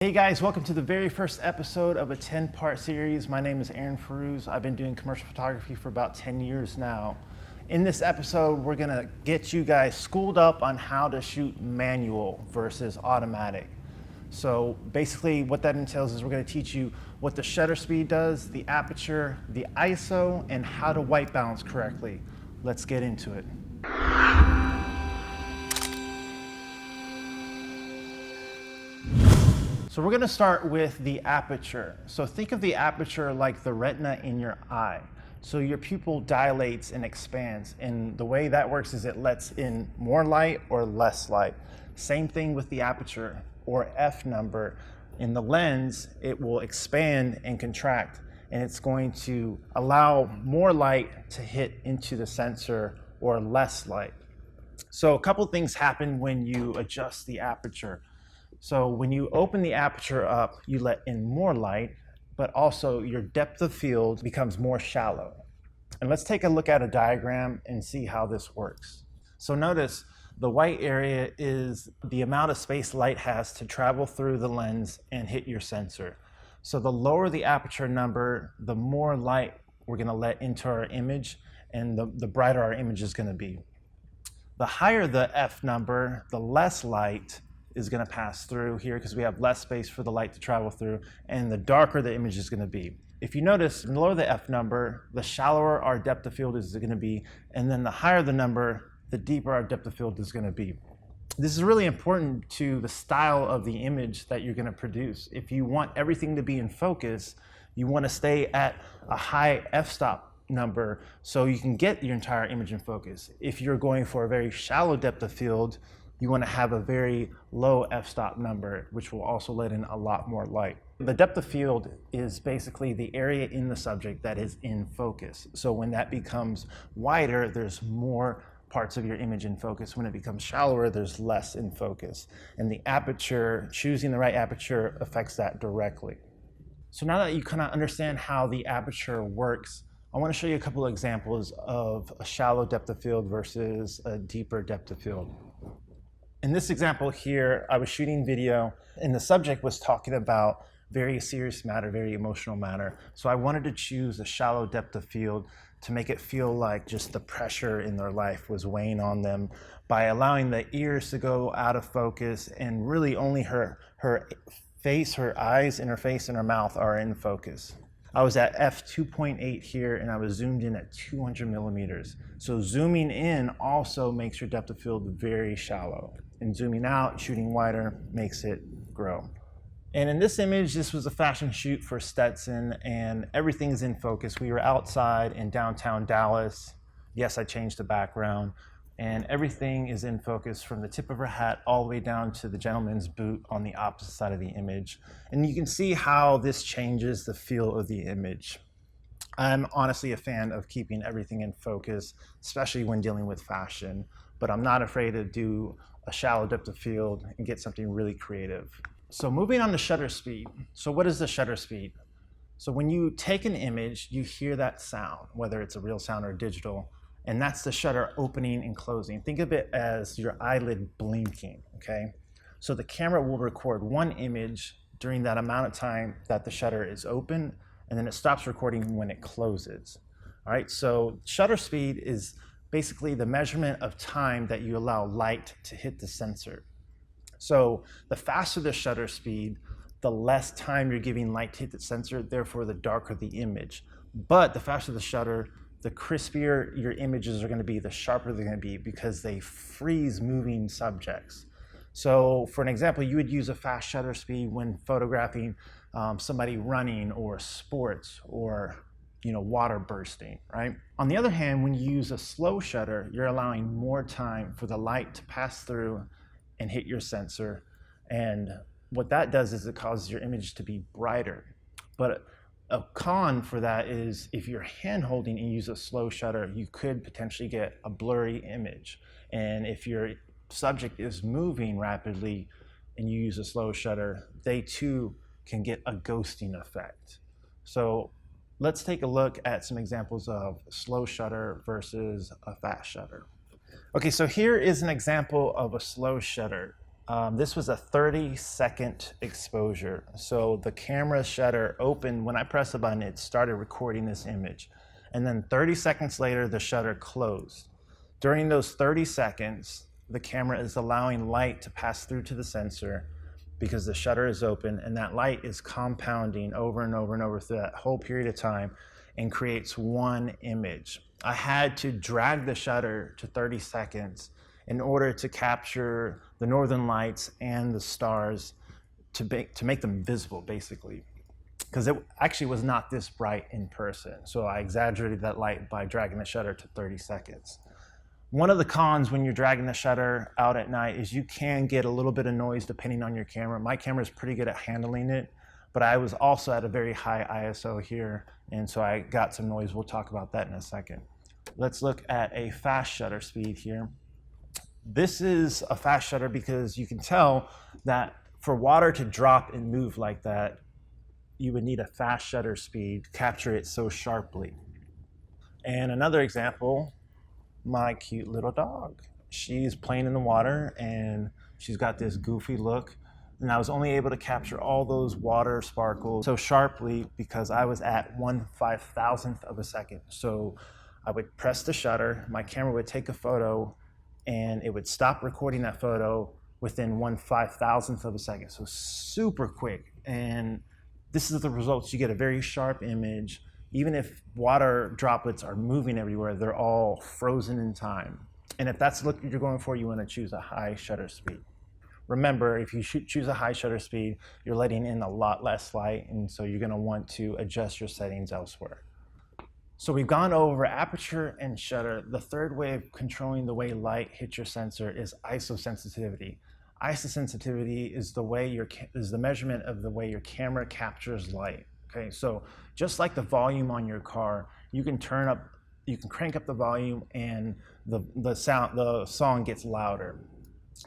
Hey guys, welcome to the very first episode of a 10-part series. My name is Aaron Farouz. I've been doing commercial photography for about 10 years now. In this episode, we're gonna get you guys schooled up on how to shoot manual versus automatic. So basically what that entails is we're gonna teach you what the shutter speed does, the aperture, the ISO, and how to white balance correctly. Let's get into it. So we're going to start with the aperture. So think of the aperture like the retina in your eye. So your pupil dilates and expands, and the way that works is it lets in more light or less light. Same thing with the aperture or F number. In the lens, it will expand and contract, and it's going to allow more light to hit into the sensor or less light. So a couple things happen when you adjust the aperture. So when you open the aperture up, you let in more light, but also your depth of field becomes more shallow. And let's take a look at a diagram and see how this works. So notice the white area is the amount of space light has to travel through the lens and hit your sensor. So the lower the aperture number, the more light we're going to let into our image, and the brighter our image is going to be. The higher the F number, the less light is going to pass through here because we have less space for the light to travel through, and the darker the image is going to be. If you notice, the lower the F number, the shallower our depth of field is going to be, and then the higher the number, the deeper our depth of field is going to be. This is really important to the style of the image that you're going to produce. If you want everything to be in focus, you want to stay at a high f-stop number so you can get your entire image in focus. If you're going for a very shallow depth of field, you want to have a very low f-stop number, which will also let in a lot more light. The depth of field is basically the area in the subject that is in focus. So when that becomes wider, there's more parts of your image in focus. When it becomes shallower, there's less in focus. And the aperture, choosing the right aperture, affects that directly. So now that you kind of understand how the aperture works, I want to show you a couple of examples of a shallow depth of field versus a deeper depth of field. In this example here, I was shooting video and the subject was talking about very serious matter, very emotional matter. So I wanted to choose a shallow depth of field to make it feel like just the pressure in their life was weighing on them by allowing the ears to go out of focus and really only her face, her eyes, and her face and her mouth are in focus. I was at f2.8 here and I was zoomed in at 200 millimeters. So zooming in also makes your depth of field very shallow. And zooming out, shooting wider, makes it grow. And in this image, this was a fashion shoot for Stetson and everything's in focus. We were outside in downtown Dallas. Yes, I changed the background. And everything is in focus from the tip of her hat all the way down to the gentleman's boot on the opposite side of the image. And you can see how this changes the feel of the image. I'm honestly a fan of keeping everything in focus, especially when dealing with fashion, but I'm not afraid to do a shallow depth of field and get something really creative. So moving on to shutter speed. So what is the shutter speed? So when you take an image, you hear that sound, whether it's a real sound or digital, and that's the shutter opening and closing. Think of it as your eyelid blinking, okay? So the camera will record one image during that amount of time that the shutter is open, and then it stops recording when it closes. All right, so shutter speed is basically the measurement of time that you allow light to hit the sensor. So the faster the shutter speed, the less time you're giving light to hit the sensor, therefore the darker the image. But the faster the shutter, the crispier your images are going to be, the sharper they're going to be because they freeze moving subjects. So for an example, you would use a fast shutter speed when photographing somebody running or sports or water bursting, right? On the other hand, when you use a slow shutter, you're allowing more time for the light to pass through and hit your sensor. And what that does is it causes your image to be brighter. But a con for that is if you're hand holding and use a slow shutter, you could potentially get a blurry image. And if your subject is moving rapidly and you use a slow shutter, they too can get a ghosting effect. So let's take a look at some examples of slow shutter versus a fast shutter. Okay, so here is an example of a slow shutter. This was a 30-second exposure. So the camera shutter opened. When I pressed the button, it started recording this image. And then 30 seconds later, the shutter closed. During those 30 seconds, the camera is allowing light to pass through to the sensor because the shutter is open, and that light is compounding over and over and over through that whole period of time and creates one image. I had to drag the shutter to 30 seconds in order to capture the northern lights and the stars to make them visible, basically. Because it actually was not this bright in person. So I exaggerated that light by dragging the shutter to 30 seconds. One of the cons when you're dragging the shutter out at night is you can get a little bit of noise depending on your camera. My camera is pretty good at handling it, but I was also at a very high ISO here, and so I got some noise. We'll talk about that in a second. Let's look at a fast shutter speed here. This is a fast shutter because you can tell that for water to drop and move like that, you would need a fast shutter speed to capture it so sharply. And another example, my cute little dog. She's playing in the water and she's got this goofy look. And I was only able to capture all those water sparkles so sharply because I was at 1/5000th of a second. So I would press the shutter, my camera would take a photo, and it would stop recording that photo within 1/5000th of a second. So super quick. And this is the results. You get a very sharp image. Even if water droplets are moving everywhere, they're all frozen in time. And if that's the look you're going for, you want to choose a high shutter speed. Remember, if you choose a high shutter speed, you're letting in a lot less light, and so you're going to want to adjust your settings elsewhere. So we've gone over aperture and shutter. The third way of controlling the way light hits your sensor is ISO sensitivity. ISO sensitivity is the measurement of the way your camera captures light. Okay, so just like the volume on your car, you can crank up the volume and the song gets louder.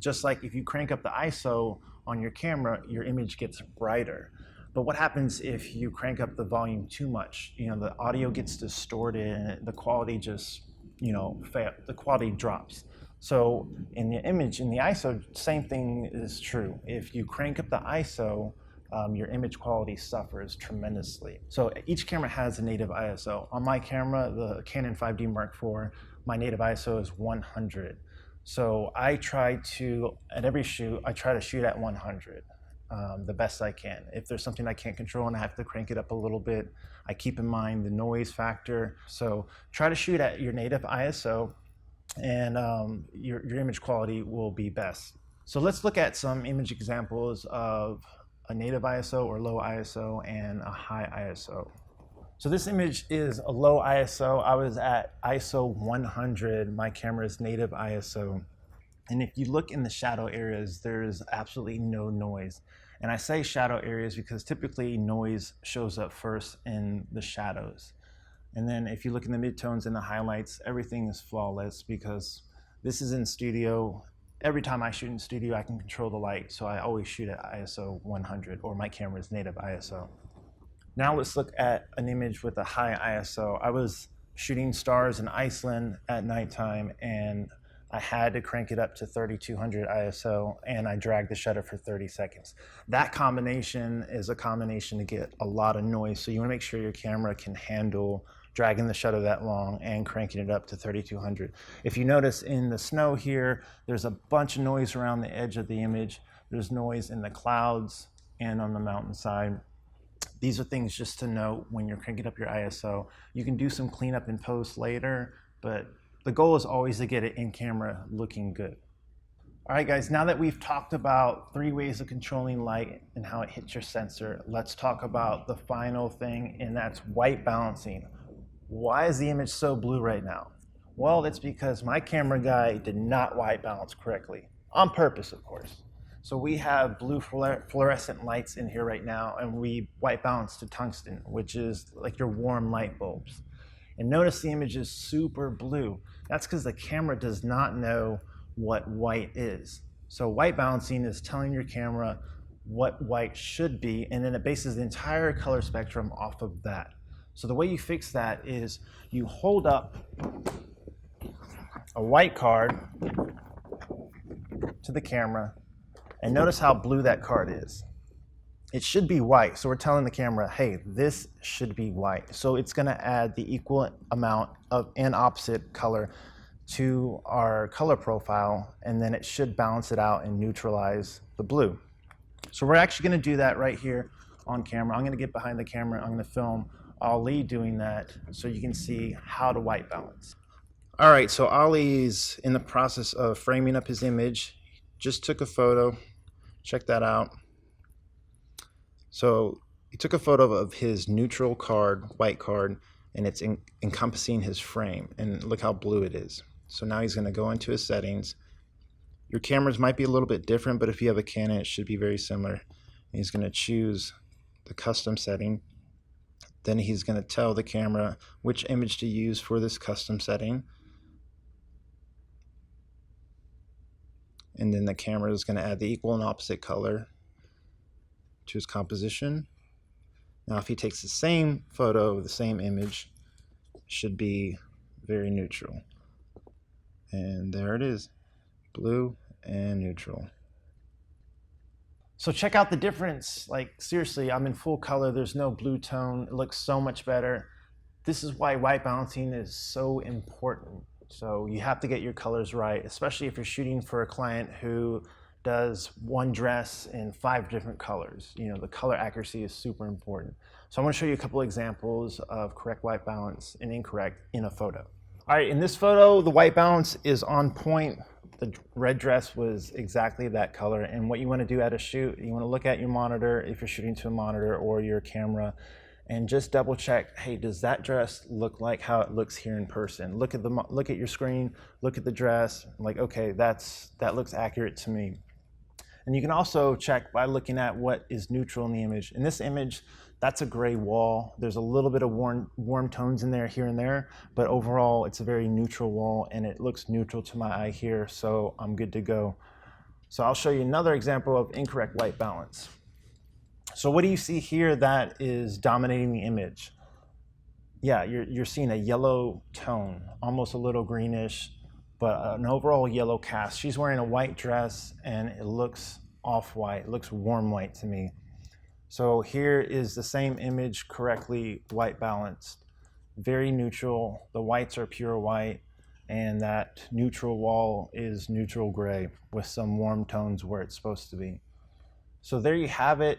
Just like if you crank up the ISO on your camera, your image gets brighter. But what happens if you crank up the volume too much? The audio gets distorted and the quality just, the quality drops. So in the image, in the ISO, same thing is true. If you crank up the ISO, your image quality suffers tremendously. So each camera has a native ISO. On my camera, the Canon 5D Mark IV, my native ISO is 100. So at every shoot, I try to shoot at 100 the best I can. If there's something I can't control and I have to crank it up a little bit, I keep in mind the noise factor. So try to shoot at your native ISO and your image quality will be best. So let's look at some image examples of a native ISO or low ISO and a high ISO. So this image is a low ISO. I was at ISO 100, my camera's native ISO. And if you look in the shadow areas, there's absolutely no noise. And I say shadow areas because typically noise shows up first in the shadows. And then if you look in the midtones and the highlights, everything is flawless because this is in studio. Every time I shoot in studio, I can control the light. So I always shoot at ISO 100 or my camera's native ISO. Now let's look at an image with a high ISO. I was shooting stars in Iceland at nighttime and I had to crank it up to 3200 ISO and I dragged the shutter for 30 seconds. That combination is a combination to get a lot of noise. So you want to make sure your camera can handle dragging the shutter that long and cranking it up to 3200. If you notice in the snow here, there's a bunch of noise around the edge of the image. There's noise in the clouds and on the mountainside. These are things just to note when you're cranking up your ISO. You can do some cleanup in post later, but the goal is always to get it in camera looking good. All right, guys, now that we've talked about 3 ways of controlling light and how it hits your sensor, let's talk about the final thing, and that's white balancing. Why is the image so blue right now? Well, that's because my camera guy did not white balance correctly, on purpose, of course. So we have blue fluorescent lights in here right now, and we white balance to tungsten, which is like your warm light bulbs. And notice the image is super blue. That's because the camera does not know what white is. So white balancing is telling your camera what white should be, and then it bases the entire color spectrum off of that. So the way you fix that is you hold up a white card to the camera, And notice how blue that card is. It should be white. So we're telling the camera, hey, this should be white. So it's gonna add the equal amount of and opposite color to our color profile, and then it should balance it out and neutralize the blue. So we're actually gonna do that right here on camera. I'm gonna get behind the camera, I'm gonna film Ali doing that so you can see how to white balance. All right, so Ali's in the process of framing up his image. Just took a photo, check that out. So he took a photo of his neutral card, white card, and it's encompassing his frame, and look how blue it is. So now he's gonna go into his settings. Your cameras might be a little bit different, but if you have a Canon, it should be very similar. And he's gonna choose the custom setting. Then he's gonna tell the camera which image to use for this custom setting. And then the camera is gonna add the equal and opposite color to his composition. Now if he takes the same photo of the same image, it should be very neutral. And there it is, blue and neutral. So check out the difference. Like seriously, I'm in full color, there's no blue tone, it looks so much better. This is why white balancing is so important. So you have to get your colors right, especially if you're shooting for a client who does one dress in 5 different colors. You know, the color accuracy is super important. So I'm gonna show you a couple examples of correct white balance and incorrect in a photo. All right, in this photo, the white balance is on point. The red dress was exactly that color. And what you wanna do at a shoot, you wanna look at your monitor, if you're shooting to a monitor or your camera, and just double check, hey, does that dress look like how it looks here in person? Look at your screen, look at the dress, like, okay, that looks accurate to me. And you can also check by looking at what is neutral in the image. In this image, that's a gray wall. There's a little bit of warm tones in there here and there, but overall it's a very neutral wall and it looks neutral to my eye here, so I'm good to go. So I'll show you another example of incorrect white balance. So what do you see here that is dominating the image? Yeah, you're seeing a yellow tone, almost a little greenish, but an overall yellow cast. She's wearing a white dress and it looks off-white, it looks warm white to me. So here is the same image correctly white balanced. Very neutral, the whites are pure white, and that neutral wall is neutral gray with some warm tones where it's supposed to be. So there you have it,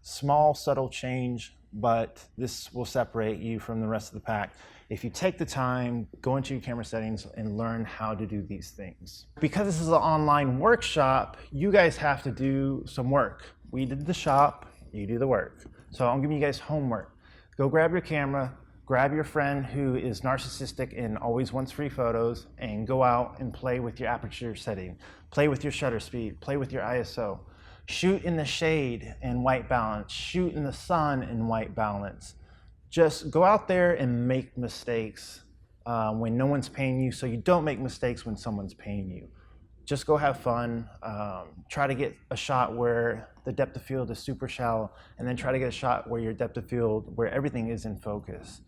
small subtle change, but this will separate you from the rest of the pack if you take the time, go into your camera settings and learn how to do these things. Because this is an online workshop, you guys have to do some work. We did the shop, you do the work. So I'm giving you guys homework. Go grab your camera, grab your friend who is narcissistic and always wants free photos, and go out and play with your aperture setting. Play with your shutter speed, play with your ISO. Shoot in the shade in white balance, shoot in the sun in white balance. Just go out there and make mistakes when no one's paying you, so you don't make mistakes when someone's paying you. Just go have fun. Try to get a shot where the depth of field is super shallow, and then try to get a shot where your depth of field, where everything is in focus.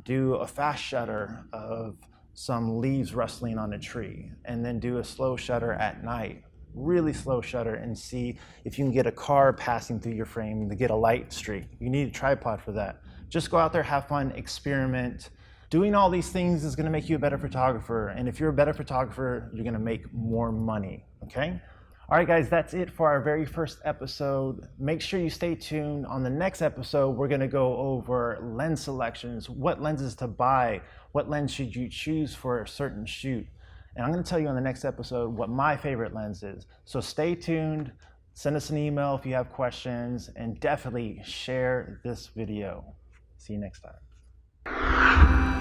Do a fast shutter of some leaves rustling on a tree, and then do a slow shutter at night. Really slow shutter, and see if you can get a car passing through your frame to get a light streak. You need a tripod for that. Just go out there, have fun, experiment. Doing all these things is gonna make you a better photographer, and if you're a better photographer, you're gonna make more money, okay? All right, guys, that's it for our very first episode. Make sure you stay tuned. On the next episode, we're gonna go over lens selections, what lenses to buy, what lens should you choose for a certain shoot. And I'm gonna tell you on the next episode what my favorite lens is. So stay tuned, send us an email if you have questions, and definitely share this video. See you next time.